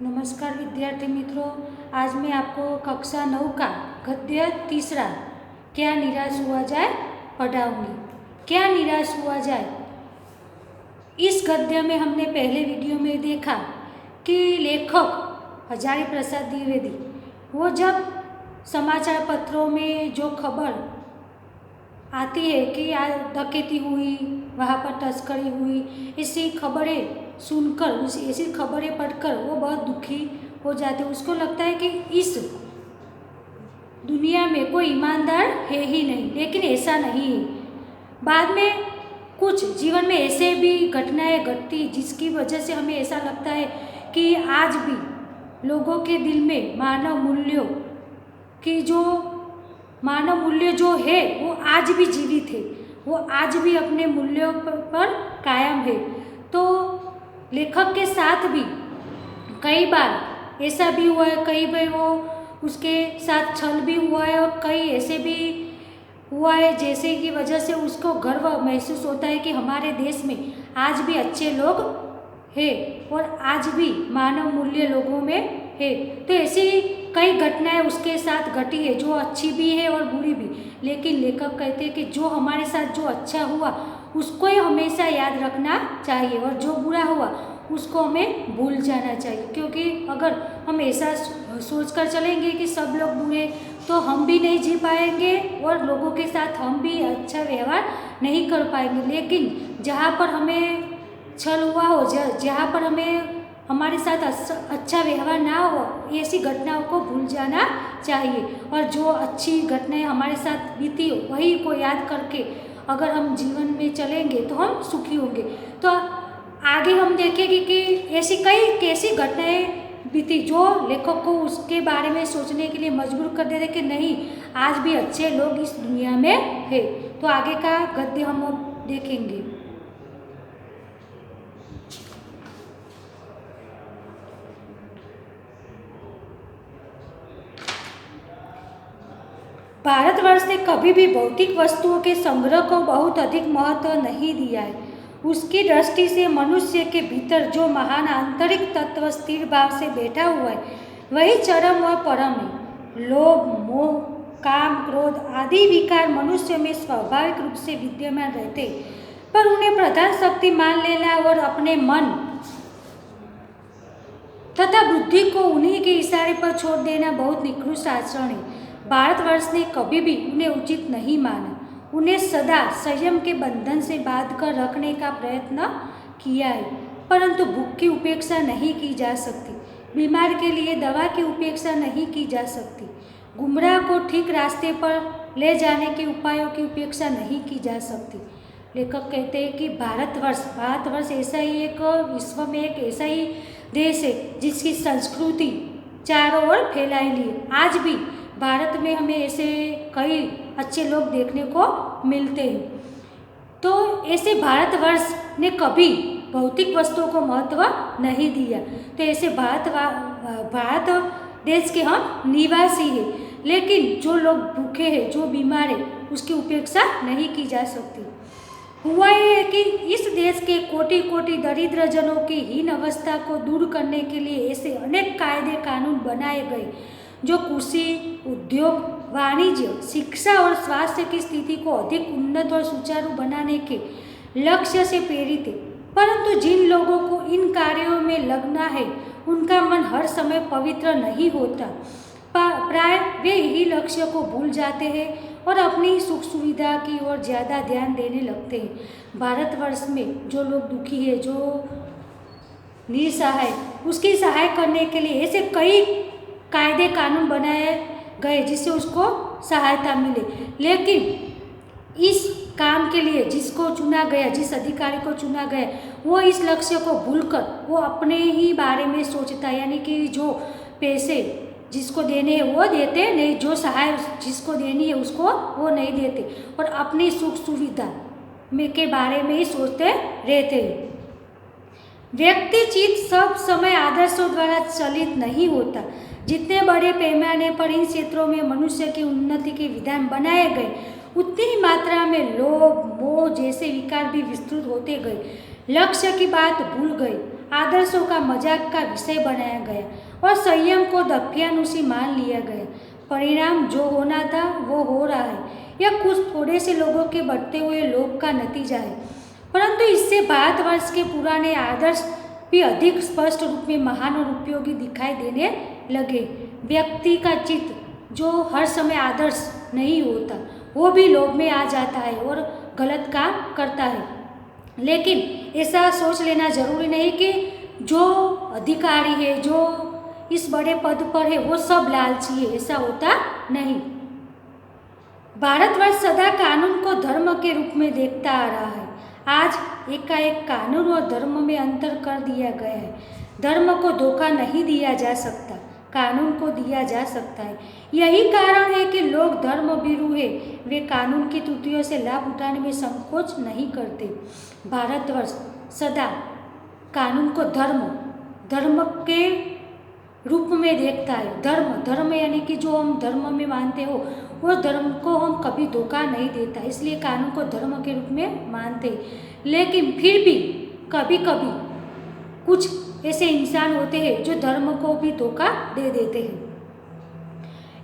नमस्कार विद्यार्थी मित्रों, आज मैं आपको कक्षा 9 का गद्य तीसरा क्या निराश हुआ जाए पढ़ाऊंगी। क्या निराश हुआ जाए, इस गद्य में हमने पहले वीडियो में देखा कि लेखक हजारी प्रसाद द्विवेदी वो जब समाचार पत्रों में जो खबर आती है कि आज डकैती हुई, वहाँ पर तस्करी हुई, ऐसी खबरें सुनकर, ऐसी खबरें पढ़कर वो बहुत दुखी हो जाते। उसको लगता है कि इस दुनिया में कोई ईमानदार है ही नहीं, लेकिन ऐसा नहीं है। बाद में कुछ जीवन में ऐसे भी घटनाएं घटती जिसकी वजह से हमें ऐसा लगता है कि आज भी लोगों के दिल में मानव मूल्य जो है वो आज भी जीवित है, वो आज भी अपने मूल्यों पर कायम है। तो लेखक के साथ भी कई बार ऐसा भी हुआ है, कई बार वो उसके साथ छल भी हुआ है और कई ऐसे भी हुआ है जैसे की वजह से उसको गर्व महसूस होता है कि हमारे देश में आज भी अच्छे लोग हैं और आज भी मानव मूल्य लोगों में है। तो ऐसी कई घटनाएं उसके साथ घटी है जो अच्छी भी है और बुरी भी, लेकिन लेखक कहते हैं कि जो हमारे साथ जो अच्छा हुआ उसको ही हमेशा याद रखना चाहिए और जो बुरा हुआ उसको हमें भूल जाना चाहिए। क्योंकि अगर हम ऐसा सोच कर चलेंगे कि सब लोग बुरे, तो हम भी नहीं जी पाएंगे और लोगों के साथ हम भी अच्छा व्यवहार नहीं कर पाएंगे। लेकिन जहाँ पर हमें छल हुआ हो, जहाँ पर हमें हमारे साथ अच्छा व्यवहार ना हो, ऐसी घटनाओं को भूल जाना चाहिए और जो अच्छी घटनाएं हमारे साथ बीती हो वही को याद करके अगर हम जीवन में चलेंगे तो हम सुखी होंगे। तो आगे हम देखेंगे कि ऐसी कई कैसी घटनाएं बीती जो लेखक को उसके बारे में सोचने के लिए मजबूर कर देते कि नहीं, आज भी अच्छे लोग इस दुनिया में है। तो आगे का गद्य हम अब देखेंगे। भारतवर्ष ने कभी भी भौतिक वस्तुओं के संग्रह को बहुत अधिक महत्व नहीं दिया है। उसकी दृष्टि से मनुष्य के भीतर जो महान आंतरिक तत्व स्थिर भाव से बैठा हुआ है वही चरम व परम है। लोभ, मोह, काम, क्रोध आदि विकार मनुष्य में स्वाभाविक रूप से विद्यमान रहते हैं, पर उन्हें प्रधान शक्ति मान लेना और अपने मन तथा बुद्धि को उन्हीं के इशारे पर छोड़ देना बहुत निकृष्ट आचरण है। भारतवर्ष ने कभी भी उन्हें उचित नहीं माना, उन्हें सदा संयम के बंधन से बांध कर रखने का प्रयत्न किया है। परंतु भूख की उपेक्षा नहीं की जा सकती, बीमार के लिए दवा की उपेक्षा नहीं की जा सकती, गुमराह को ठीक रास्ते पर ले जाने के उपायों की उपेक्षा नहीं की जा सकती। लेखक कहते हैं कि भारतवर्ष ऐसा ही एक विश्व में एक ऐसा ही देश है जिसकी संस्कृति चारों ओर फैलाई है। आज भी भारत में हमें ऐसे कई अच्छे लोग देखने को मिलते हैं। तो ऐसे भारतवर्ष ने कभी भौतिक वस्तुओं को महत्व नहीं दिया। तो ऐसे भारत देश के हम निवासी हैं, लेकिन जो लोग भूखे हैं, जो बीमार हैं, उसकी उपेक्षा नहीं की जा सकती। हुआ ये है कि इस देश के कोटि कोटि दरिद्र जनों की हीन अवस्था को दूर करने के लिए ऐसे अनेक कायदे कानून बनाए गए जो कृषि, उद्योग, वाणिज्य, शिक्षा और स्वास्थ्य की स्थिति को अधिक उन्नत और सुचारू बनाने के लक्ष्य से प्रेरित है। परंतु जिन लोगों को इन कार्यों में लगना है उनका मन हर समय पवित्र नहीं होता। प्राय वे यही लक्ष्य को भूल जाते हैं और अपनी सुख सुविधा की ओर ज़्यादा ध्यान देने लगते हैं। भारतवर्ष में जो लोग दुखी है, जो निसहाय, उसकी सहाय करने के लिए ऐसे कई कायदे कानून बनाए गए जिससे उसको सहायता मिले। लेकिन इस काम के लिए जिसको चुना गया, जिस अधिकारी को चुना गया, वो इस लक्ष्य को भूलकर वो अपने ही बारे में सोचता है, यानी कि जो पैसे जिसको देने हैं वो देते नहीं, जो सहाय जिसको देनी है उसको वो नहीं देते और अपनी सुख सुविधा में के बारे में ही सोचते रहते हैं। व्यक्ति चित्त सब समय आदर्शों द्वारा चलित नहीं होता। जितने बड़े पैमाने पर इन क्षेत्रों में मनुष्य की उन्नति के विधान बनाए गए, उतनी ही मात्रा में लोभ, मोह जैसे विकार भी विस्तृत होते गए। लक्ष्य की बात भूल गए। आदर्शों का मजाक का विषय बनाया गया और संयम को दफियानुसी मान लिया गया। परिणाम जो होना था वो हो रहा है। यह कुछ थोड़े से लोगों के बढ़ते हुए लोभ का नतीजा है, परंतु इससे भारतवर्ष के पुराने आदर्श भी अधिक स्पष्ट रूप में महान और उपयोगी दिखाई देने लगे। व्यक्ति का चित्त जो हर समय आदर्श नहीं होता, वो भी लोभ में आ जाता है और गलत काम करता है। लेकिन ऐसा सोच लेना जरूरी नहीं कि जो अधिकारी है, जो इस बड़े पद पर है, वो सब लालची है। ऐसा होता नहीं। भारतवर्ष सदा कानून को धर्म के रूप में देखता आ रहा है। आज एकाएक कानून और धर्म में अंतर कर दिया गया है। धर्म को धोखा नहीं दिया जा सकता, कानून को दिया जा सकता है। यही कारण है कि लोग धर्म भीरू है, वे कानून की त्रुटियों से लाभ उठाने में संकोच नहीं करते। भारतवर्ष सदा कानून को धर्म के रूप में देखता है। धर्म यानी कि जो हम धर्म में मानते हो, वो धर्म को हम कभी धोखा नहीं देता, इसलिए कानून को धर्म के रूप में मानते हैं। लेकिन फिर भी कभी कभी कुछ ऐसे इंसान होते हैं जो धर्म को भी धोखा दे देते हैं।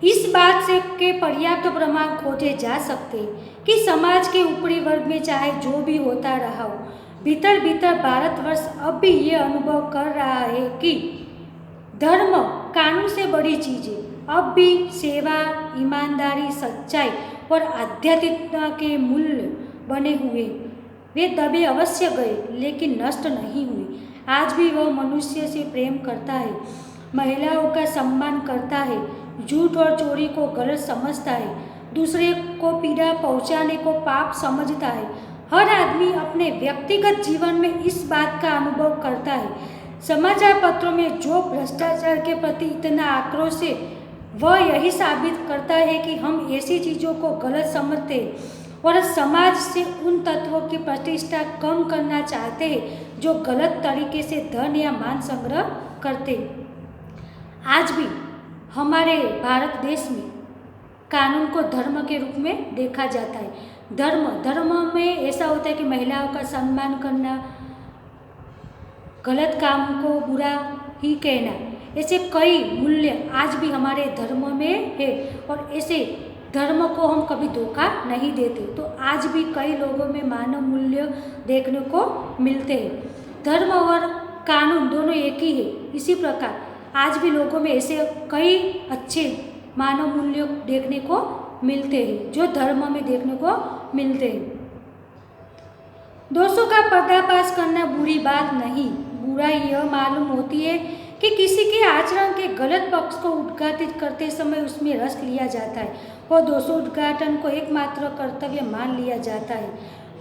इस बात से के पर्याप्त प्रमाण खोजे जा सकते हैं कि समाज के ऊपरी वर्ग में चाहे जो भी होता रहा हो, भीतर भीतर भारतवर्ष अब भी ये अनुभव कर रहा है कि धर्म कानून से बड़ी चीज़ है। अब भी सेवा, ईमानदारी, सच्चाई और आध्यात्मिकता के मूल्य बने हुए। वे दबे अवश्य गए, लेकिन नष्ट नहीं हुए। आज भी वह मनुष्य से प्रेम करता है, महिलाओं का सम्मान करता है, झूठ और चोरी को गलत समझता है, दूसरे को पीड़ा पहुंचाने को पाप समझता है। हर आदमी अपने व्यक्तिगत जीवन में इस बात का अनुभव करता है। समाचार पत्रों में जो भ्रष्टाचार के प्रति इतना आक्रोश है, वह यही साबित करता है कि हम ऐसी चीज़ों को गलत समझते हैं और समाज से उन तत्वों की प्रतिष्ठा कम करना चाहते हैं जो गलत तरीके से धन या मान संग्रह करते हैं। आज भी हमारे भारत देश में कानून को धर्म के रूप में देखा जाता है। धर्म में ऐसा होता है कि महिलाओं का सम्मान करना, गलत काम को बुरा ही कहना, ऐसे कई मूल्य आज भी हमारे धर्म में है और ऐसे धर्म को हम कभी धोखा नहीं देते। तो आज भी कई लोगों में मानव मूल्य देखने को मिलते हैं। धर्म और कानून दोनों एक ही है। इसी प्रकार आज भी लोगों में ऐसे कई अच्छे मानव मूल्य देखने को मिलते हैं जो धर्म में देखने को मिलते हैं। दोषों का पर्दाफाश करना बुरी बात नहीं। बुराई यह मालूम होती है कि किसी के आचरण के गलत पक्ष को उद्घाटित करते समय उसमें रस लिया जाता है और दोषोद्घाटन को एकमात्र कर्तव्य मान लिया जाता है।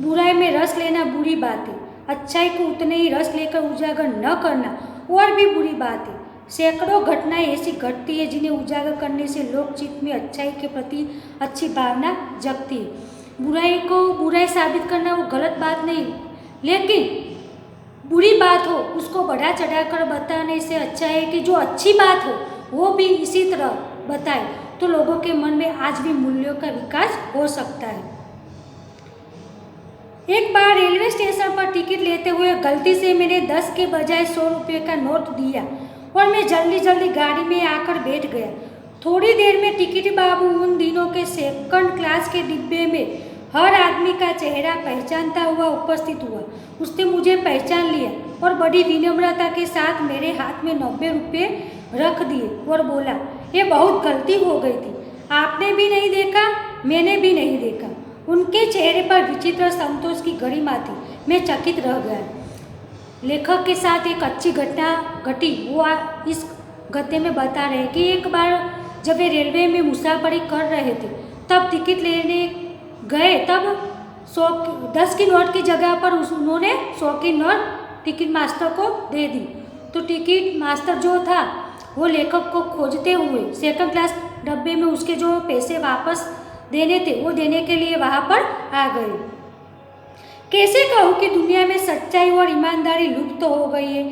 बुराई में रस लेना बुरी बात है। अच्छाई को उतने ही रस लेकर उजागर न करना और भी बुरी बात है। सैकड़ों घटनाएं ऐसी घटती है जिन्हें उजागर करने से लोकचित्त में अच्छाई के प्रति अच्छी भावना जगती है। बुराई को बुराई साबित करना वो गलत बात नहीं, लेकिन बुरी बात हो उसको बढ़ा चढ़ाकर बताने से अच्छा है कि जो अच्छी बात हो वो भी इसी तरह बताए, तो लोगों के मन में आज भी मूल्यों का विकास हो सकता है। एक बार रेलवे स्टेशन पर टिकट लेते हुए गलती से मैंने 10 के बजाय 100 रुपये का नोट दिया और मैं जल्दी जल्दी गाड़ी में आकर बैठ गया। थोड़ी देर में टिकट बाबू उन दिनों के सेकंड क्लास के डिब्बे में हर आदमी का चेहरा पहचानता हुआ उपस्थित हुआ। उसने मुझे पहचान लिया और बड़ी विनम्रता के साथ मेरे हाथ में 90 रुपये रख दिए और बोला, ये बहुत गलती हो गई थी, आपने भी नहीं देखा, मैंने भी नहीं देखा। उनके चेहरे पर विचित्र संतोष की गरिमा थी। मैं चकित रह गया। लेखक के साथ एक अच्छी घटना घटी। वो इस गद्य में बता रहे कि एक बार जब वे रेलवे में मुसाफरी कर रहे थे, तब टिकट लेने गए, तब 10 की नोट की जगह पर उन्होंने 100 की नोट टिकट मास्टर को दे दी। तो टिकट मास्टर जो था वो लेखक को खोजते हुए सेकंड क्लास डब्बे में उसके जो पैसे वापस देने थे वो देने के लिए वहाँ पर आ गए। कैसे कहूँ कि दुनिया में सच्चाई और ईमानदारी लुप्त हो गई है।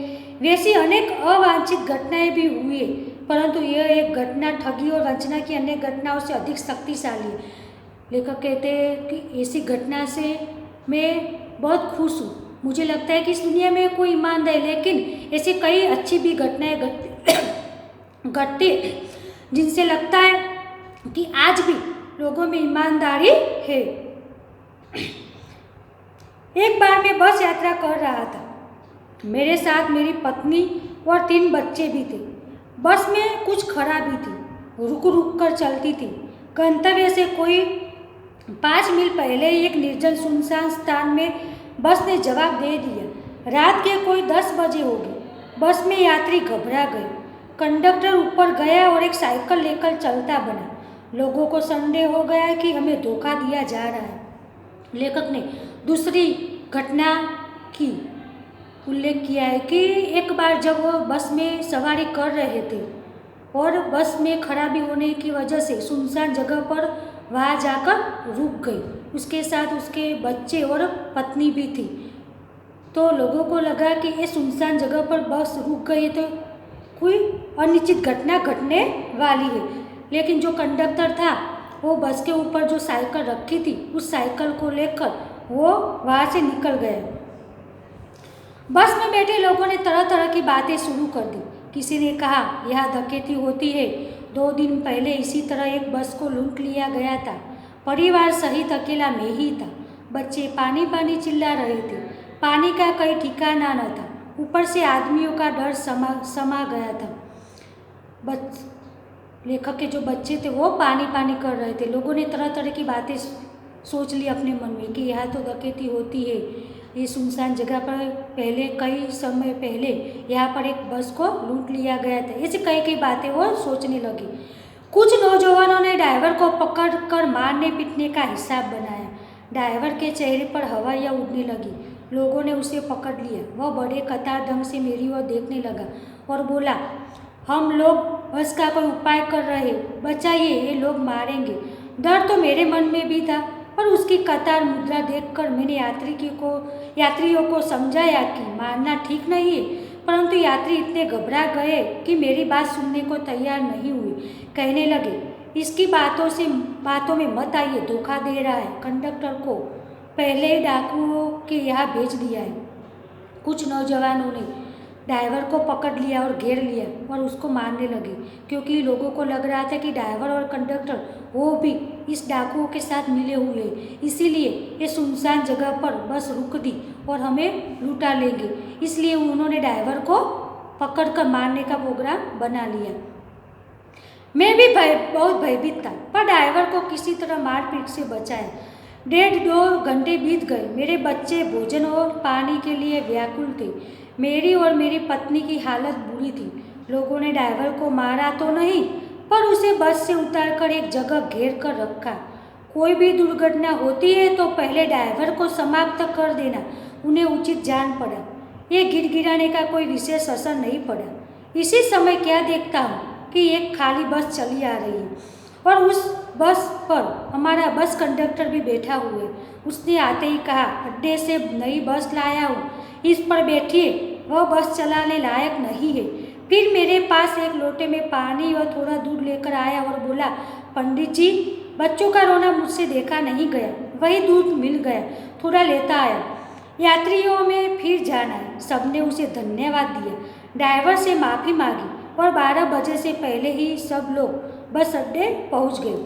वैसी अनेक अवांछित घटनाएं भी हुई है, परंतु यह एक घटना ठगी और वंचना की अन्य घटनाओं से अधिक शक्तिशाली है। लेखक कहते हैं कि ऐसी घटना से मैं बहुत खुश हूँ मुझे लगता है कि इस दुनिया में कोई ईमानदार है, लेकिन ऐसी कई अच्छी भी घटनाएं घटती जिनसे लगता है कि आज भी लोगों में ईमानदारी है। एक बार मैं बस यात्रा कर रहा था। मेरे साथ मेरी पत्नी और 3 बच्चे भी थे। बस में कुछ खराबी थी, रुक रुक कर चलती थी। गंतव्य से कोई 5 मील पहले ही एक निर्जन सुनसान स्थान में बस ने जवाब दे दिया। रात के कोई 10 बजे हो गए। बस में यात्री घबरा गए। कंडक्टर ऊपर गया और एक साइकिल लेकर चलता बना। लोगों को संदेह हो गया कि हमें धोखा दिया जा रहा है। लेखक ने दूसरी घटना की उल्लेख किया है कि एक बार जब वो बस में सवारी कर रहे थे और बस में खराबी होने की वजह से सुनसान जगह पर वहाँ जाकर रुक गई। उसके साथ उसके बच्चे और पत्नी भी थी। तो लोगों को लगा कि ये सुनसान जगह पर बस रुक गई तो कोई अनिश्चित घटना घटने वाली है। लेकिन जो कंडक्टर था वो बस के ऊपर जो साइकिल रखी थी उस साइकिल को लेकर वो वहाँ से निकल गया। बस में बैठे लोगों ने तरह तरह की बातें शुरू कर दी। किसी ने कहा यहाँ डकैती होती है, 2 दिन पहले इसी तरह एक बस को लूट लिया गया था, परिवार सहित अकेला मैं ही था, बच्चे पानी पानी चिल्ला रहे थे, पानी का कहीं ठिकाना न था, ऊपर से आदमियों का डर समा गया था। लेखक के जो बच्चे थे वो पानी पानी कर रहे थे। लोगों ने तरह तरह की बातें सोच ली अपने मन में कि यहाँ तो डकैती होती है, ये सुनसान जगह पर पहले कई समय पहले यहाँ पर एक बस को लूट लिया गया था। ऐसी कई कई बातें वो सोचने लगी। कुछ नौजवानों ने ड्राइवर को पकड़कर मारने पीटने का हिसाब बनाया। ड्राइवर के चेहरे पर हवाइयाँ उड़ने लगी। लोगों ने उसे पकड़ लिया। वह बड़े कतार ढंग से मेरी ओर देखने लगा और बोला, हम लोग बस का कोई उपाय कर रहे, बचाइए, ये लोग मारेंगे। डर तो मेरे मन में भी था, पर उसकी कतार मुद्रा देखकर मैंने यात्रियों को समझाया कि मारना ठीक नहीं है, परंतु यात्री इतने घबरा गए कि मेरी बात सुनने को तैयार नहीं हुए। कहने लगे, इसकी बातों में मत आइए, धोखा दे रहा है, कंडक्टर को पहले ही डाकुओं के यहाँ भेज दिया है। कुछ नौजवानों ने ड्राइवर को पकड़ लिया और घेर लिया और उसको मारने लगे, क्योंकि लोगों को लग रहा था कि ड्राइवर और कंडक्टर वो भी इस डाकुओं के साथ मिले हुए हैं। इसीलिए ये सुनसान जगह पर बस रुक दी और हमें लूटा लेंगे। इसलिए उन्होंने ड्राइवर को पकड़कर मारने का प्रोग्राम बना लिया। मैं भी बहुत भयभीत था, पर ड्राइवर को किसी तरह मारपीट से बचाया। 1.5-2 घंटे बीत गए। मेरे बच्चे भोजन और पानी के लिए व्याकुल थे। मेरी और मेरी पत्नी की हालत बुरी थी। लोगों ने ड्राइवर को मारा तो नहीं, पर उसे बस से उतारकर एक जगह घेर कर रखा। कोई भी दुर्घटना होती है तो पहले ड्राइवर को समाप्त कर देना उन्हें उचित जान पड़ा। ये गिड़गिड़ाने का कोई विशेष असर नहीं पड़ा। इसी समय क्या देखता हूँ कि एक खाली बस चली आ रही है और उस बस पर हमारा बस कंडक्टर भी बैठा हुआ है। उसने आते ही कहा, अड्डे से नई बस लाया हूँ, इस पर बैठिए, वह बस चलाने लायक नहीं है। फिर मेरे पास एक लोटे में पानी और थोड़ा दूध लेकर आया और बोला, पंडित जी, बच्चों का रोना मुझसे देखा नहीं गया, वही दूध मिल गया, थोड़ा लेता आया। यात्रियों में फिर जान आई। सबने उसे धन्यवाद दिया, ड्राइवर से माफ़ी मांगी और 12 बजे से पहले ही सब लोग बस अड्डे पहुंच गए।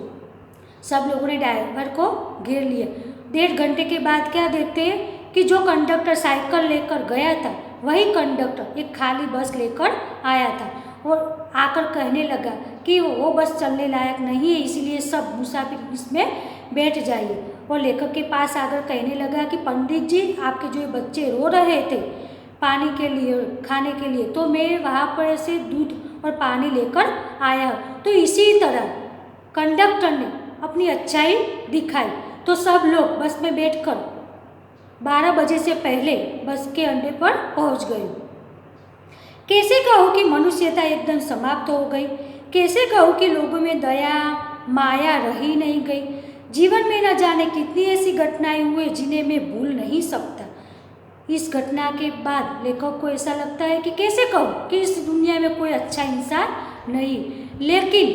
सब लोगों ने ड्राइवर को घेर लिया। 1.5 घंटे के बाद क्या देखते हैं कि जो कंडक्टर साइकिल लेकर गया था वही कंडक्टर एक खाली बस लेकर आया था और आकर कहने लगा कि वो बस चलने लायक नहीं है, इसीलिए सब मुसाफिर इसमें बैठ जाइए। और लेखक के पास आकर कहने लगा कि पंडित जी, आपके जो बच्चे रो रहे थे पानी के लिए, खाने के लिए, तो मैं वहाँ पर से दूध और पानी लेकर आया। तो इसी तरह कंडक्टर ने अपनी अच्छाई दिखाई, तो सब लोग बस में बैठकर 12 बजे से पहले बस के अड्डे पर पहुंच गए। कैसे कहूँ कि मनुष्यता एकदम समाप्त हो गई, कैसे कहूँ कि लोगों में दया माया रही नहीं गई। जीवन में न जाने कितनी ऐसी घटनाएं हुए जिन्हें मैं भूल नहीं सकता। इस घटना के बाद लेखक को ऐसा लगता है कि कैसे कहूँ कि इस दुनिया में कोई अच्छा इंसान नहीं, लेकिन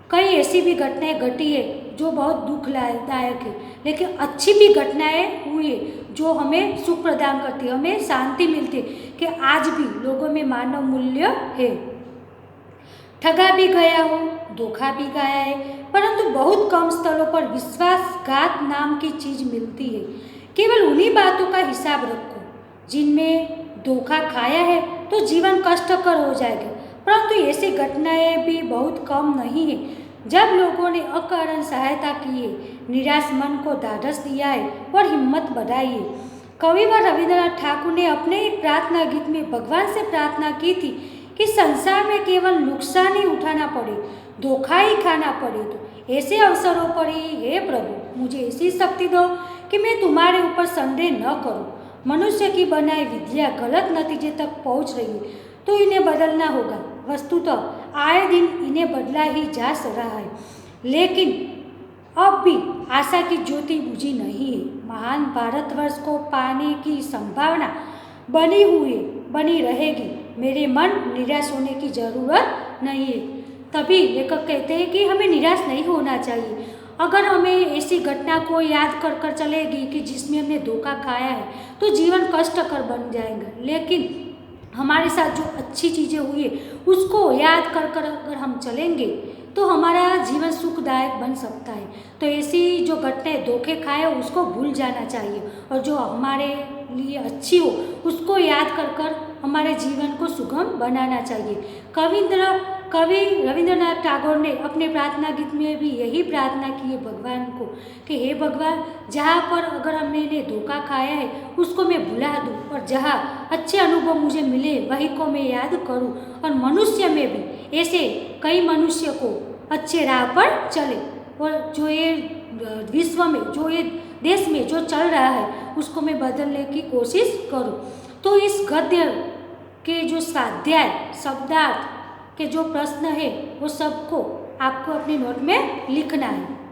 कई ऐसी भी घटनाएं घटी है जो बहुत दुखदायक है, लेकिन अच्छी भी घटनाएं हुई है जो हमें सुख प्रदान करती है, हमें शांति मिलती है कि आज भी लोगों में मानव मूल्य है। ठगा भी गया हो, धोखा भी गया है, परंतु बहुत कम स्थलों पर विश्वासघात नाम की चीज़ मिलती है। केवल उन्हीं बातों का हिसाब रखो जिनमें धोखा खाया है तो जीवन कष्टकर हो जाएगा, परंतु ऐसी घटनाएं भी बहुत कम नहीं है जब लोगों ने अकारण सहायता की है, निराश मन को ढाढ़स दिया है और हिम्मत बढ़ाई है। कविवर रविंद्रनाथ ठाकुर ने अपने ही प्रार्थना गीत में भगवान से प्रार्थना की थी कि संसार में केवल नुकसान ही उठाना पड़े, धोखा ही खाना पड़े, तो ऐसे अवसरों पर ही हे प्रभु मुझे ऐसी शक्ति दो कि मैं तुम्हारे ऊपर संदेह न करूं। मनुष्य की बनाई विद्या गलत नतीजे तक पहुंच रही है तो इन्हें बदलना होगा। वस्तुतः आए दिन इन्हें बदला ही जा रहा है, लेकिन अब भी आशा की ज्योति बुझी नहीं है। महान भारतवर्ष को पाने की संभावना बनी रहेगी। मेरे मन निराश होने की ज़रूरत नहीं है। तभी लेखक कहते हैं कि हमें निराश नहीं होना चाहिए। अगर हमें ऐसी घटना को याद कर कर चलेगी कि जिसमें हमने धोखा खाया है तो जीवन कष्टकर बन जाएगा, लेकिन हमारे साथ जो अच्छी चीज़ें हुई है उसको याद कर कर अगर हम चलेंगे तो हमारा जीवन सुखदायक बन सकता है। तो ऐसी जो घटनाएं धोखे खाए उसको भूल जाना चाहिए और जो हमारे लिए अच्छी हो उसको याद कर कर हमारे जीवन को सुगम बनाना चाहिए। कवि रविंद्रनाथ टैगोर ने अपने प्रार्थना गीत में भी यही प्रार्थना की है भगवान को कि हे भगवान, जहाँ पर अगर हमने धोखा खाया है उसको मैं भुला दूँ और जहाँ अच्छे अनुभव मुझे मिले वही को मैं याद करूँ, और मनुष्य में भी ऐसे कई मनुष्य को अच्छे राह पर चले और जो ये विश्व में, जो ये देश में जो चल रहा है उसको मैं बदलने की कोशिश करूँ। तो इस गद्य के जो स्वाध्याय शब्दार्थ के जो प्रश्न है वो सबको आपको अपनी नोट में लिखना है।